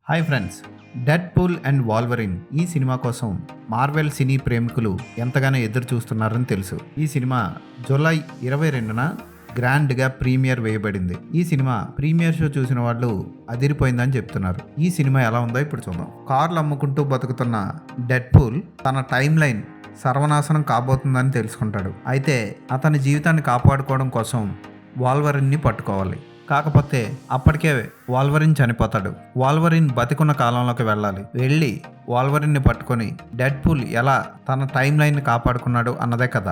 Hi friends, dead pool and Wolverine ఈ cinema కోసం Marvel సినీ ప్రేమికులు ఎంతగానో ఎదురు చూస్తున్నారని తెలుసు. ఈ సినిమా జూలై 22న గ్రాండ్గా ప్రీమియర్ వేయబడింది. ఈ సినిమా ప్రీమియర్ షో చూసిన వాళ్ళు అదిరిపోయిందని చెప్తున్నారు. ఈ సినిమా ఎలా ఉందో ఇప్పుడు చూద్దాం. కార్లు అమ్ముకుంటూ బతుకుతున్న డెడ్ పూల్ తన టైం లైన్ సర్వనాశనం కాబోతుందని తెలుసుకుంటాడు. అయితే అతని జీవితాన్ని కాపాడుకోవడం కోసం వాల్వరిన్ని పట్టుకోవాలి. కాకపోతే అప్పటికే వాల్వరిన్ చనిపోతాడు. వాల్వరిన్ బతికున్న కాలంలోకి వెళ్ళి వాల్వరిన్ని పట్టుకొని డెడ్ పూల్ ఎలా తన టైం లైన్ని కాపాడుకున్నాడు అన్నదే కథ.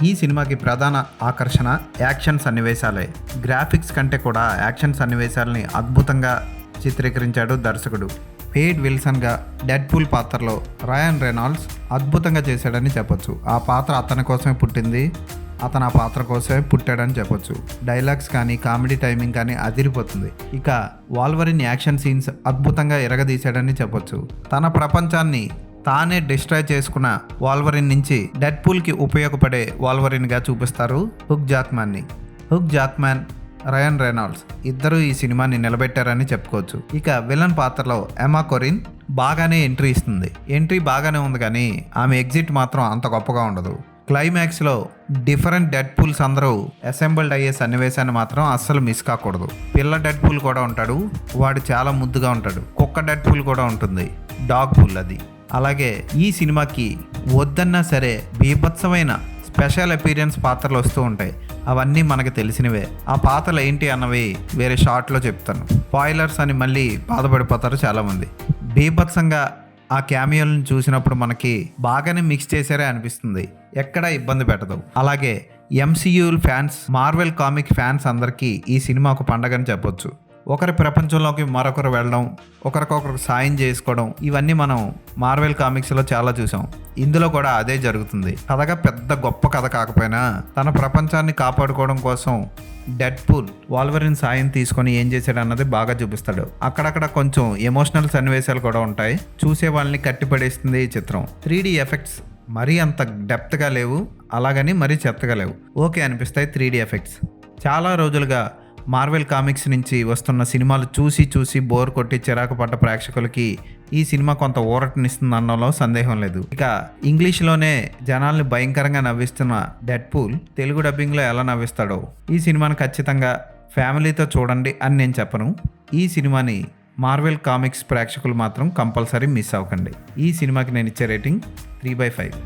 ఈ సినిమాకి ప్రధాన ఆకర్షణ యాక్షన్ సన్నివేశాలే. గ్రాఫిక్స్ కంటే కూడా యాక్షన్ సన్నివేశాలని అద్భుతంగా చిత్రీకరించాడు దర్శకుడు. వేడ్ విల్సన్గా డెడ్ పూల్ పాత్రలో రయాన్ రెనాల్డ్స్ అద్భుతంగా చేశాడని చెప్పొచ్చు. ఆ పాత్ర అతని కోసమే పుట్టింది, అతను ఆ పాత్ర కోసమే పుట్టాడని చెప్పొచ్చు. డైలాగ్స్ కానీ కామెడీ టైమింగ్ కానీ అదిరిపోతుంది. ఇక వాల్వరిన్ యాక్షన్ సీన్స్ అద్భుతంగా ఎరగదీశాడని చెప్పొచ్చు. తన ప్రపంచాన్ని తానే డిస్ట్రాయ్ చేసుకున్న వాల్వరిన్ నుంచి డెడ్ పూల్కి ఉపయోగపడే వాల్వరిన్గా చూపిస్తారు హుక్ జాక్మాన్, రయాన్ రెనాల్డ్స్ ఇద్దరు ఈ సినిమాని నిలబెట్టారని చెప్పుకోవచ్చు. ఇక విలన్ పాత్రలో ఎమా కొరిన్ బాగానే ఎంట్రీ బాగానే ఉంది, కానీ ఆమె ఎగ్జిట్ మాత్రం అంత గొప్పగా ఉండదు. క్లైమాక్స్లో డిఫరెంట్ డెడ్ పూల్స్ అందరూ అసెంబుల్డ్ అయ్యే సన్నివేశాన్ని మాత్రం అస్సలు మిస్ కాకూడదు. పిల్ల డెడ్ పూల్ కూడా ఉంటాడు, వాడు చాలా ముద్దుగా ఉంటాడు. కుక్క డెడ్ పూల్ కూడా ఉంటుంది, డాగ్ పూల్ అది. అలాగే ఈ సినిమాకి వద్దన్నా సరే బీభత్సమైన స్పెషల్ అపీరియన్స్ పాత్రలు వస్తూ ఉంటాయి. అవన్నీ మనకు తెలిసినవే. ఆ పాత్రలు ఏంటి అన్నవి వేరే షార్ట్లో చెప్తాను. స్పాయిలర్స్ అని మళ్ళీ బాధపడిపోతారు చాలామంది. బీభత్సంగా ఆ క్యామియోలను చూసినప్పుడు మనకి బాగానే మిక్స్ చేశారే అనిపిస్తుంది, ఎక్కడా ఇబ్బంది పెట్టదు. అలాగే MCU fans, Marvel comic fans అందరికీ ఈ సినిమా ఒక పండగని చెప్పొచ్చు. ఒకరి ప్రపంచంలోకి మరొకరు వెళ్ళడం, ఒకరికొకరు సాయం చేసుకోవడం, ఇవన్నీ మనం మార్వెల్ కామిక్స్లో చాలా చూసాం. ఇందులో కూడా అదే జరుగుతుంది. కథగా పెద్ద గొప్ప కథ కాకపోయినా తన ప్రపంచాన్ని కాపాడుకోవడం కోసం డెడ్ పూల్ వాల్వరిన్ సాయం తీసుకొని ఏం చేశాడు అన్నది బాగా చూపిస్తాడు. అక్కడక్కడ కొంచెం ఎమోషనల్ సన్నివేశాలు కూడా ఉంటాయి. చూసే వాళ్ళని కట్టిపడేస్తుంది ఈ చిత్రం. 3D ఎఫెక్ట్స్ మరీ అంత డెప్త్గా లేవు, అలాగని మరీ చెత్తగా లేవు, ఓకే అనిపిస్తాయి 3D ఎఫెక్ట్స్. చాలా రోజులుగా మార్వెల్ కామిక్స్ నుంచి వస్తున్న సినిమాలు చూసి బోర్ కొట్టి చిరాకు పడ్డ ప్రేక్షకులకి ఈ సినిమా కొంత ఊరటనిస్తుంది అనడంలో సందేహం లేదు. ఇక ఇంగ్లీష్లోనే జనాల్ని భయంకరంగా నవ్విస్తున్న డెడ్ పూల్ తెలుగు డబ్బింగ్లో ఎలా నవ్విస్తాడో ఈ సినిమాని ఖచ్చితంగా ఫ్యామిలీతో చూడండి అని నేను చెప్పను. ఈ సినిమాని మార్వెల్ కామిక్స్ ప్రేక్షకులు మాత్రం కంపల్సరీ మిస్ అవ్వకండి. ఈ సినిమాకి నేను ఇచ్చే రేటింగ్ 3/5.